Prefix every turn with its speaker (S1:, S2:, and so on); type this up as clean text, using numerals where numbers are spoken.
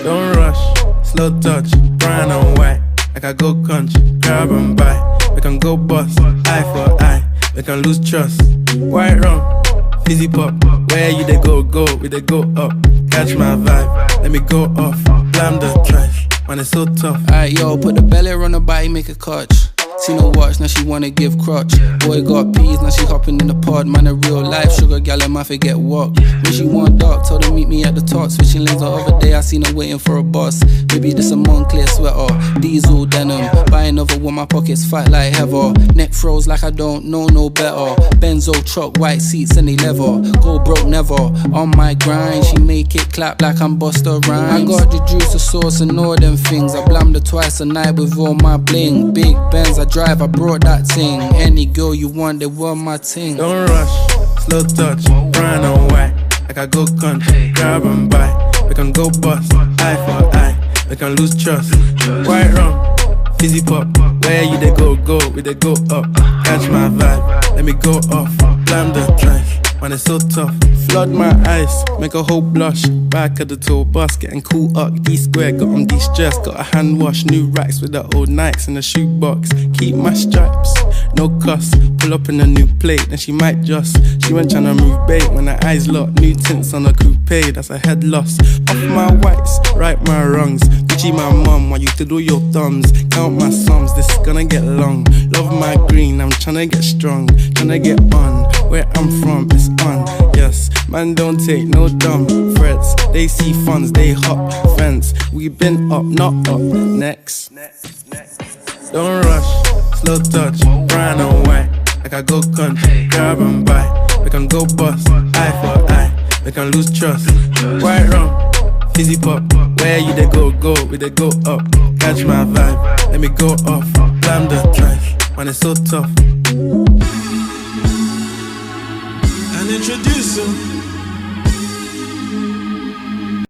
S1: Don't rush, slow touch, brown and white. Like I go country, grab and buy. We can go bust, eye for eye. We can lose trust. White rum, fizzy pop. Where you they go, we they go up. Catch my vibe, let me go off. Blam the trash, man it's so tough.
S2: Alright yo, put the belly on the body, make a catch. Seen her watch, now she wanna give crutch. Boy got peas, now she hopping in the pod. Man a real life sugar gal, and my forget walk. When she want dark, told her meet me at the top. Switching lanes the other day, I seen her waiting for a bus. Maybe this a Moncler sweater, diesel denim. Buy another one, my pockets fat like heather. Neck froze like I don't know no better. Benzo truck, white seats and they leather. Go broke never, on my grind. She make it clap like I'm Busta Rhymes. I got the juice, the sauce and all them things. I blammed her twice a night with all my bling. Big Benz, I drive, I brought that thing. Any girl you want, they were my thing.
S1: Don't rush, slow touch, brown and white. Like I go country, grab and buy. We can go bust, eye for eye. We can lose trust. White rum, fizzy pop. Where you they go, we they go up. Catch my vibe, let me go off. Blam the trash, man it's so tough. Flood my eyes, make a whole blush. Back of the tour bus, getting cool up. D-square, got on de-stress. Got a hand wash, new racks with the old Nikes in the shoebox. Keep my stripes, no cuss. Pull up in a new plate, then she might just. She went tryna move bait when her eyes locked. New tints on a coupe, that's a head loss. Off my whites, right my wrongs. Gucci my mum, while you to do your thumbs. Count my sums, this is gonna get long. Love my green, I'm tryna get strong. Tryna get on, where I'm from, it's on. Yes, man don't take no dumb threats. They see funds, they hop fence. We been up, not up, next. Don't rush, slow touch, brown and white. Like I go country, grab and buy. We can go bust, eye for eye. We can lose trust. White rum, fizzy pop. Where you they go, we they go up. Catch my vibe, let me go off. Blam the trash, man it's so tough.
S3: And introduce him.